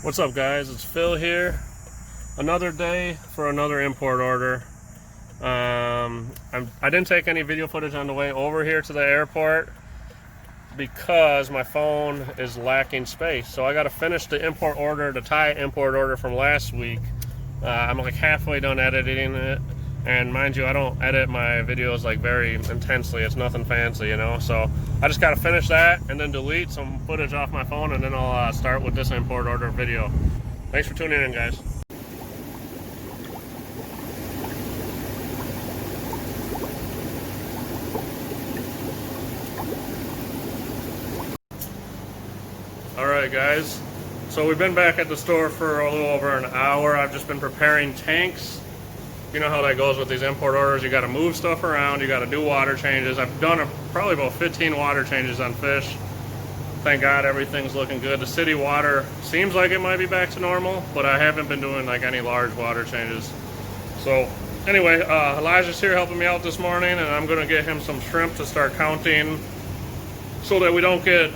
What's up, guys? It's Phil here. Another day for another import order. I didn't take any video footage on the way over here to the airport because my phone is lacking space. So I got to finish the import order, the Thai import order from last week. I'm like halfway done editing it. And mind you, I don't edit my videos like very intensely. It's nothing fancy, you know. So I just got to finish that and then delete some footage off my phone, and then I'll start with this import order video. Thanks for tuning in, guys. Alright, guys. So we've been back at the store for a little over an hour. I've just been preparing tanks. You know how that goes with these import orders. You got to move stuff around. You got to do water changes. I've done probably about 15 water changes on fish. Thank God everything's looking good. The city water seems like it might be back to normal, but I haven't been doing like any large water changes. So anyway, Elijah's here helping me out this morning, and I'm going to get him some shrimp to start counting so that we don't get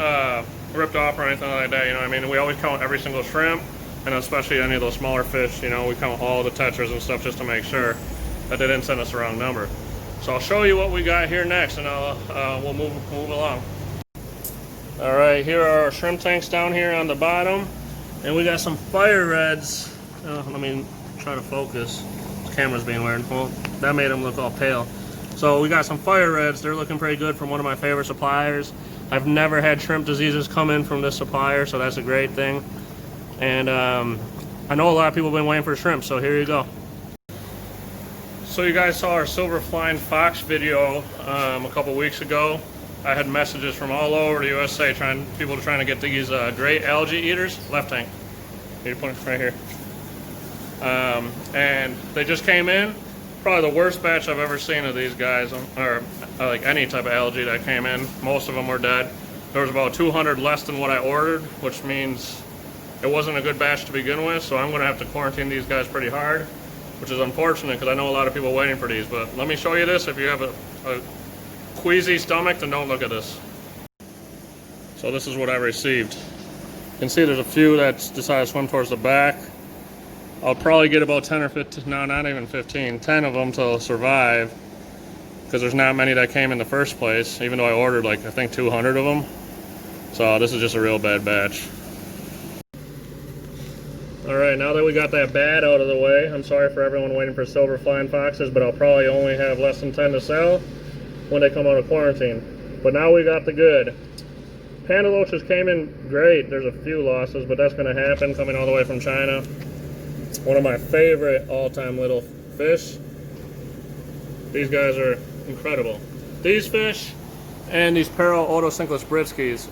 ripped off or anything like that. You know what I mean? We always count every single shrimp. And especially any of those smaller fish, you know, we count all the tetras and stuff just to make sure that they didn't send us the wrong number. So I'll show you what we got here next, and we'll move along. All right, here are our shrimp tanks down here on the bottom, and we got some fire reds. Let me try to focus. The camera's being weird. Well, that made them look all pale. So we got some fire reds. They're looking pretty good from one of my favorite suppliers. I've never had shrimp diseases come in from this supplier, so that's a great thing. And I know a lot of people have been waiting for shrimp, so here you go. So you guys saw our silver flying fox video a couple weeks ago. I had messages from all over the USA people trying to get these great algae eaters. Left tank. Here, put it right here. And they just came in. Probably the worst batch I've ever seen of these guys, or like any type of algae that came in. Most of them were dead. There was about 200 less than what I ordered, which means it wasn't a good batch to begin with, so I'm going to have to quarantine these guys pretty hard, which is unfortunate because I know a lot of people waiting for these. But let me show you this. If you have a queasy stomach, then don't look at this. So this is what I received. You can see there's a few that decided to swim towards the back. I'll probably get about 10 or 15, no, not even 15, 10 of them to survive because there's not many that came in the first place, even though I ordered like, I think 200 of them. So this is just a real bad batch. Alright, now that we got that bad out of the way, I'm sorry for everyone waiting for silver flying foxes, but I'll probably only have less than 10 to sell when they come out of quarantine. But now we got the good. Panda loaches came in great. There's a few losses, but that's going to happen coming all the way from China. One of my favorite all-time little fish. These guys are incredible. These fish and these Pearl Otocinclus britskis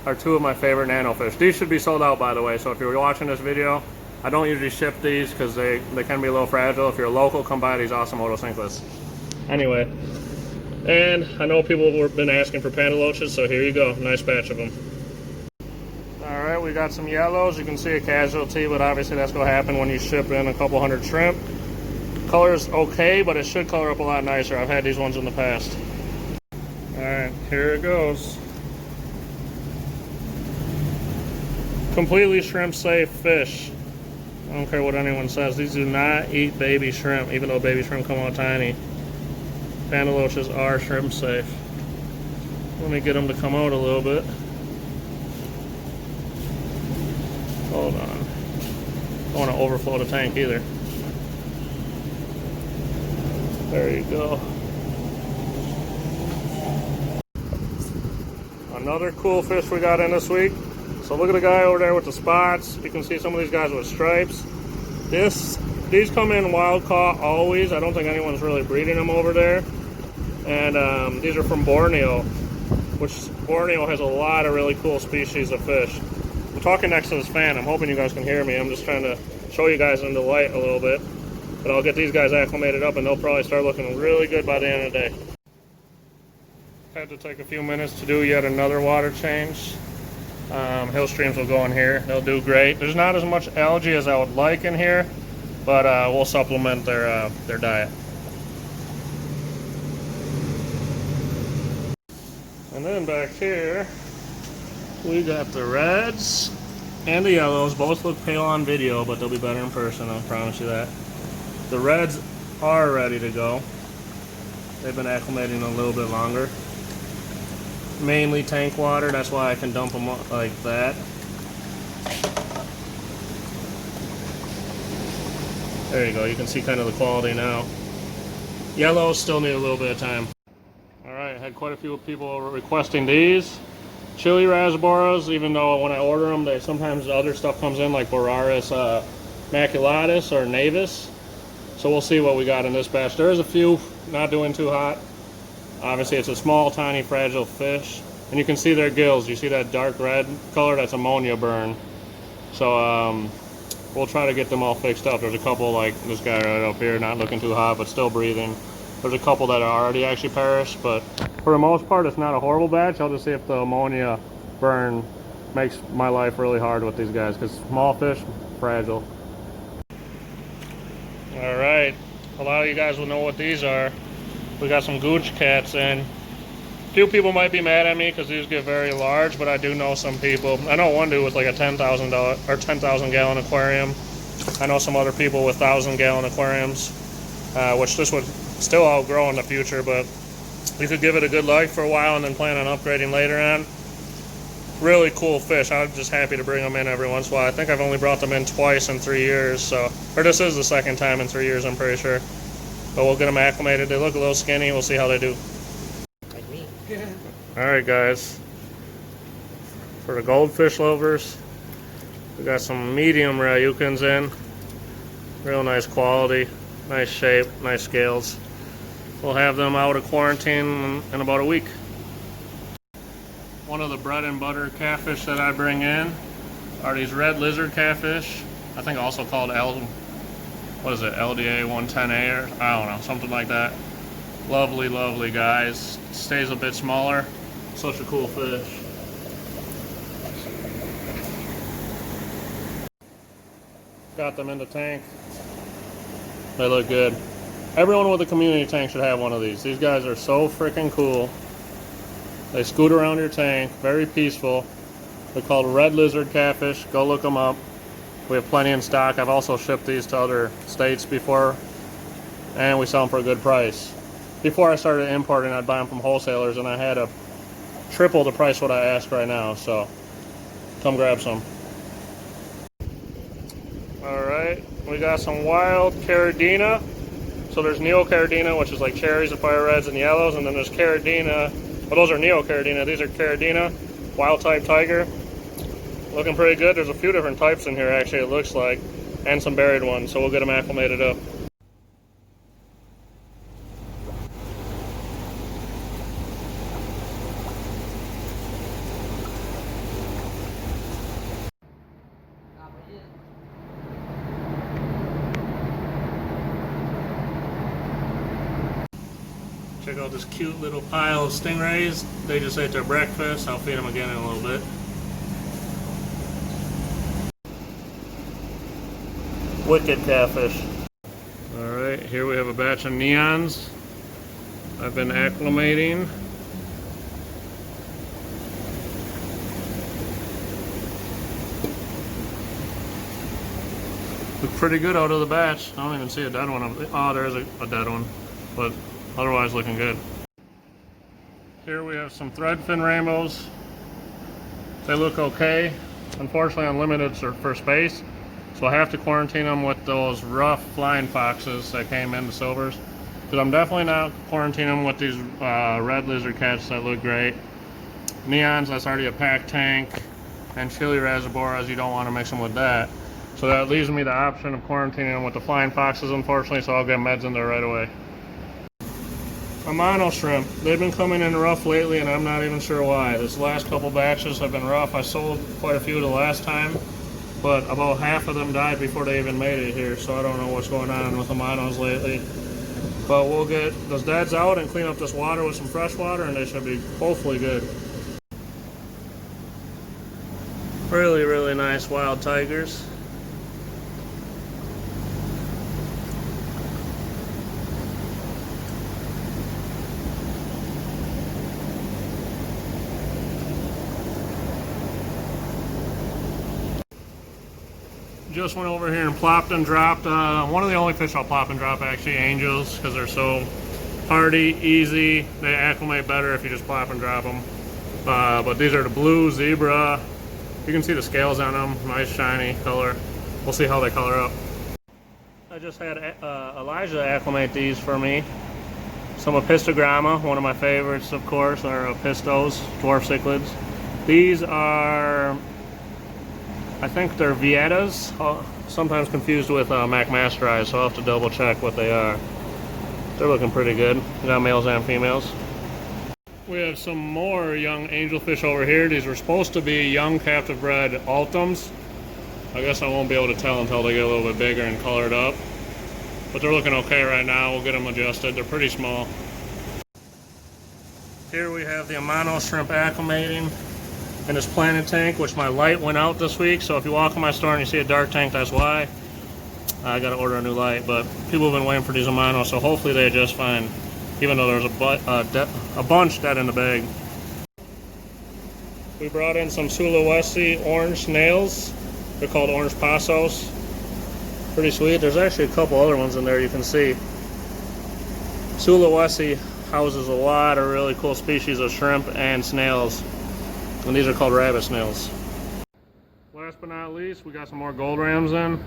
are two of my favorite nano fish. These should be sold out, by the way, so if you're watching this video, I don't usually ship these because they can be a little fragile. If you're local, come buy these awesome Otocinclus. Anyway, and I know people have been asking for panda loaches, so here you go. Nice batch of them. Alright, we got some yellows. You can see a casualty, but obviously that's going to happen when you ship in a couple hundred shrimp. Color's okay, but it should color up a lot nicer. I've had these ones in the past. Alright, here it goes. Completely shrimp safe fish. I don't care what anyone says. These do not eat baby shrimp, even though baby shrimp come out tiny. Panda loaches are shrimp safe. Let me get them to come out a little bit. Hold on. Don't want to overflow the tank either. There you go. Another cool fish we got in this week. So look at the guy over there with the spots. You can see some of these guys with stripes. These come in wild caught always. I don't think anyone's really breeding them over there. And these are from Borneo, which Borneo has a lot of really cool species of fish. I'm talking next to this fan. I'm hoping you guys can hear me. I'm just trying to show you guys in the light a little bit. But I'll get these guys acclimated up and they'll probably start looking really good by the end of the day. Had to take a few minutes to do yet another water change. Hill streams will go in here. They'll do great. There's not as much algae as I would like in here, but we'll supplement their diet. And then back here, we got the reds. and the yellows. Both look pale on video, but they'll be better in person, I promise you that. The reds are ready to go. They've been acclimating a little bit longer. Mainly tank water, that's why I can dump them like that. There you go, you can see kind of the quality now. Yellows still need a little bit of time. Alright, had quite a few people requesting these. Chili raspberries, even though when I order them, sometimes other stuff comes in like Boraris maculatus or navis. So we'll see what we got in this batch. There's a few not doing too hot. Obviously it's a small, tiny, fragile fish. And you can see their gills. You see that dark red color? That's ammonia burn. So we'll try to get them all fixed up. There's a couple like this guy right up here, not looking too hot, but still breathing. There's a couple that are already actually perished, but for the most part, it's not a horrible batch. I'll just see if the ammonia burn makes my life really hard with these guys, because small fish, fragile. All right, a lot of you guys will know what these are. We got some gooch cats in. A few people might be mad at me because these get very large, but I do know some people. I know one dude with like a $10,000 or 10,000 gallon aquarium. I know some other people with 1,000-gallon aquariums, which this would still outgrow in the future, but you could give it a good life for a while and then plan on upgrading later on. Really cool fish. I'm just happy to bring them in every once in a while. I think I've only brought them in twice in 3 years, so, or this is the second time in 3 years, I'm pretty sure. But we'll get them acclimated. They look a little skinny. We'll see how they do. Like me. Alright guys, for the goldfish lovers, we got some medium Ryukins in. Real nice quality, nice shape, nice scales. We'll have them out of quarantine in about a week. One of the bread and butter catfish that I bring in are these red lizard catfish. I think also called LDA 110A or I don't know, something like that. Lovely, lovely guys. Stays a bit smaller. Such a cool fish. Got them in the tank. They look good. Everyone with a community tank should have one of these. These guys are so freaking cool. They scoot around your tank, very peaceful. They're called red lizard catfish. Go look them up. We have plenty in stock. I've also shipped these to other states before, and we sell them for a good price. Before I started importing, I'd buy them from wholesalers, and I had to triple the price what I ask right now, so come grab some. Alright, we got some wild Caridina. So there's Neo-Caridina, which is like cherries and fire reds and yellows, and then there's Caridina. Well, those are Neo-Caridina. These are Caridina, wild type tiger. Looking pretty good. There's a few different types in here, actually, it looks like, and some buried ones, so we'll get them acclimated up. Check out this cute little pile of stingrays. They just ate their breakfast. I'll feed them again in a little bit. Wicked catfish. Alright, here we have a batch of neons. I've been acclimating. Look pretty good out of the batch. I don't even see a dead one. Oh, there is a dead one, but otherwise looking good. Here we have some threadfin rainbows. They look okay. Unfortunately, I'm limited for space, so I have to quarantine them with those rough flying foxes that came in the silvers. Because I'm definitely not quarantining them with these red lizard cats that look great. Neons, that's already a packed tank. And chili raspberries, you don't want to mix them with that. So that leaves me the option of quarantining them with the flying foxes, unfortunately, so I'll get meds in there right away. A mono shrimp. They've been coming in rough lately, and I'm not even sure why. This last couple batches have been rough. I sold quite a few the last time, but about half of them died before they even made it here, so I don't know what's going on with the monos lately. But we'll get those dads out and clean up this water with some fresh water, and they should be hopefully good. Really, really nice wild tigers. Just went over here and plopped and dropped. One of the only fish I'll plop and drop actually, angels, because they're so hardy, easy. They acclimate better if you just plop and drop them. But these are the blue zebra. You can see the scales on them. Nice shiny color. We'll see how they color up. I just had Elijah acclimate these for me. Some apistogramma, one of my favorites, of course, are apistos, dwarf cichlids. These are, I think they're Vietas, sometimes confused with McMasterized, so I'll have to double check what they are. They're looking pretty good. We got males and females. We have some more young angelfish over here. These were supposed to be young captive bred Altums. I guess I won't be able to tell until they get a little bit bigger and colored up. But they're looking okay right now. We'll get them adjusted. They're pretty small. Here we have the Amano shrimp acclimating in this planted tank, which my light went out this week. So if you walk in my store and you see a dark tank, that's why. I got to order a new light. But people have been waiting for these Amano, so hopefully they adjust fine. Even though there's a bunch dead in the bag. We brought in some Sulawesi orange snails. They're called orange passos. Pretty sweet. There's actually a couple other ones in there you can see. Sulawesi houses a lot of really cool species of shrimp and snails. And these are called rabbit snails. Last but not least, we got some more gold rams in.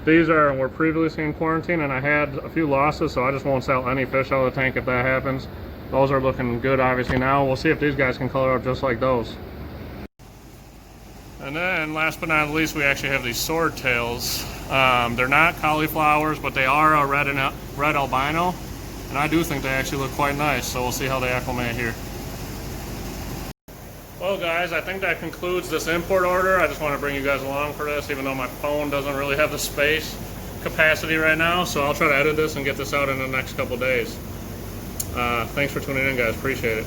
These were previously in quarantine, and I had a few losses, so I just won't sell any fish out of the tank if that happens. Those are looking good obviously now. We'll see if these guys can color up just like those. And then, last but not least, we actually have these swordtails. They're not cauliflowers, but they are a red albino, and I do think they actually look quite nice, so we'll see how they acclimate here. Well guys, I think that concludes this import order. I just want to bring you guys along for this, even though my phone doesn't really have the space capacity right now, so I'll try to edit this and get this out in the next couple days. Thanks for tuning in, guys. Appreciate it.